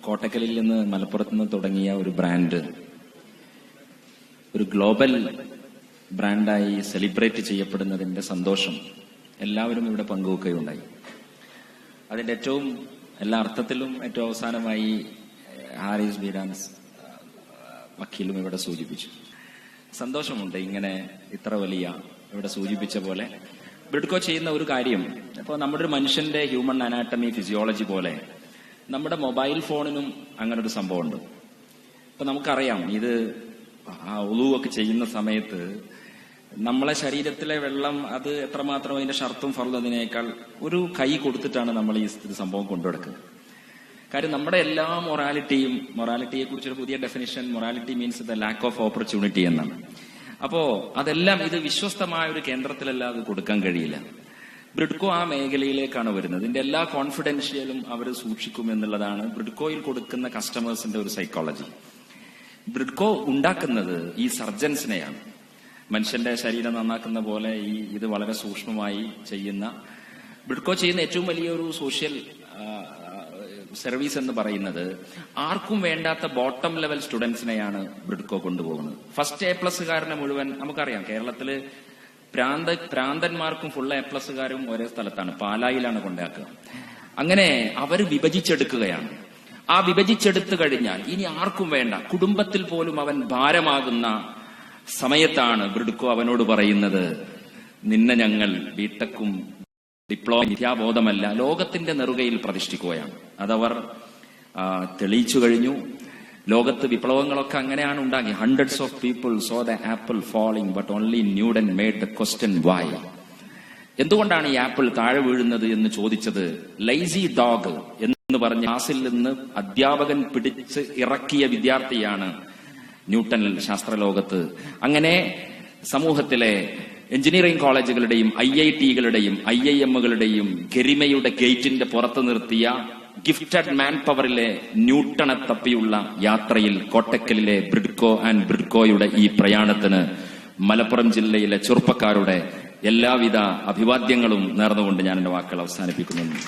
കോട്ടക്കലിൽ നിന്ന് മലപ്പുറത്ത് നിന്ന് തുടങ്ങിയ ഒരു ബ്രാൻഡ് ഒരു ഗ്ലോബൽ ബ്രാൻഡായി സെലിബ്രേറ്റ് ചെയ്യപ്പെടുന്നതിന്റെ സന്തോഷം എല്ലാവരും ഇവിടെ പങ്കുവെക്കുകയുണ്ടായി. അതിന്റെ ഏറ്റവും എല്ലാ അർത്ഥത്തിലും ഏറ്റവും അവസാനമായി ഹാരിസ് ബീരാൻസ് വക്കീലും ഇവിടെ സൂചിപ്പിച്ചു. സന്തോഷമുണ്ട് ഇങ്ങനെ ഇത്ര വലിയ ഇവിടെ സൂചിപ്പിച്ച പോലെ ബ്രിഡ്കോ ചെയ്യുന്ന ഒരു കാര്യം. ഇപ്പോൾ നമ്മുടെ ഒരു മനുഷ്യന്റെ ഹ്യൂമൻ അനാട്ടമി ഫിസിയോളജി പോലെ നമ്മുടെ മൊബൈൽ ഫോണിനും അങ്ങനെ ഒരു സംഭവമുണ്ട്. ഇപ്പൊ നമുക്കറിയാം, ഇത് ഉളുവൊക്കെ ചെയ്യുന്ന സമയത്ത് നമ്മളെ ശരീരത്തിലെ വെള്ളം അത് എത്രമാത്രം അതിന്റെ ഷർത്തും ഫർളും അതിനേക്കാൾ ഒരു കൈ കൊടുത്തിട്ടാണ് നമ്മൾ ഈ സംഭവം കൊണ്ടുനടക്കുന്നത്. കാര്യം നമ്മുടെ എല്ലാ മൊറാലിറ്റിയെ കുറിച്ചൊരു പുതിയ definition, morality means the lack of opportunity എന്നാണ്. അപ്പോ അതെല്ലാം ഇത് വിശ്വസ്തമായ ഒരു കേന്ദ്രത്തിലല്ലാതെ കൊടുക്കാൻ കഴിയില്ല. ബ്രിഡ്കോ ആ മേഖലയിലേക്കാണ് വരുന്നത്. ഇതിന്റെ എല്ലാ കോൺഫിഡൻഷ്യലും അവർ സൂക്ഷിക്കും എന്നുള്ളതാണ് ബ്രിഡ്കോയിൽ കൊടുക്കുന്ന കസ്റ്റമേഴ്സിന്റെ ഒരു സൈക്കോളജി. ബ്രിഡ്കോ ഉണ്ടാക്കുന്നത് ഈ സർജൻസിനെയാണ്. മനുഷ്യന്റെ ശരീരം നന്നാക്കുന്ന പോലെ ഇത് വളരെ സൂക്ഷ്മമായി ചെയ്യുന്ന ബ്രിഡ്കോ ചെയ്യുന്ന ഏറ്റവും വലിയൊരു സോഷ്യൽ സർവീസ് എന്ന് പറയുന്നത് ആർക്കും വേണ്ടാത്ത ബോട്ടം ലെവൽ സ്റ്റുഡൻസിനെയാണ് ബ്രിഡ്കോ കൊണ്ടുപോകുന്നത്. ഫസ്റ്റ് A+കാരനെ മുഴുവൻ നമുക്കറിയാം, കേരളത്തില് പ്രാന്തന്മാർക്കും ഫുൾ A+കാരും ഒരേ സ്ഥലത്താണ്, പാലായിലാണ് കൊണ്ടാക്കുക. അങ്ങനെ അവർ വിഭജിച്ചെടുക്കുകയാണ്. ആ വിഭജിച്ചെടുത്തു കഴിഞ്ഞാൽ ഇനി ആർക്കും വേണ്ട, കുടുംബത്തിൽ പോലും അവൻ ഭാരമാകുന്ന സമയത്താണ് ബ്രിഡ്കോ അവനോട് പറയുന്നത്, നിന്നെ ഞങ്ങൾ ബിടെക്കും ഡിപ്ലോമ വിദ്യാബോധമല്ല ലോകത്തിന്റെ നെറുകയിൽ പ്രതിഷ്ഠിക്കുകയാണ്. അതവർ തെളിയിച്ചു കഴിഞ്ഞു. ലോകത്ത് വിപ്ലവങ്ങളൊക്കെ അങ്ങനെയാണ് ഉണ്ടാക്കി. Hundreds of people saw the apple falling but only Newton made the question why. എന്തുകൊണ്ടാണ് ഈ ആപ്പിൾ താഴെ വീഴുന്നത് എന്ന് ചോദിച്ചത് ലൈസി ഡോഗ് എന്ന് പറഞ്ഞ ക്ലാസിൽ നിന്ന് അധ്യാപകൻ പിടിച്ച് ഇറക്കിയ വിദ്യാർത്ഥിയാണ് ന്യൂട്ടൺ ശാസ്ത്രലോകത്ത്. അങ്ങനെ സമൂഹത്തിലെ എഞ്ചിനീയറിംഗ് കോളേജുകളുടെയും IIT-കളുടെയും IIM-കളുടെയും ഗരിമയുടെ ഗേറ്റിന്റെ പുറത്തു നിർത്തിയ ഗിഫ്റ്റഡ് മാൻ പവറിലെ ന്യൂട്ടണെ തപ്പിയുള്ള യാത്രയിൽ കോട്ടക്കലിലെ ബ്രിഡ്കോ ആൻഡ് ബ്രിഡ്കോയുടെ ഈ പ്രയാണത്തിന് മലപ്പുറം ജില്ലയിലെ ചെറുപ്പക്കാരുടെ എല്ലാവിധ അഭിവാദ്യങ്ങളും നേർന്നുകൊണ്ട് ഞാൻ എന്റെ വാക്കുകൾ അവസാനിപ്പിക്കുന്നു.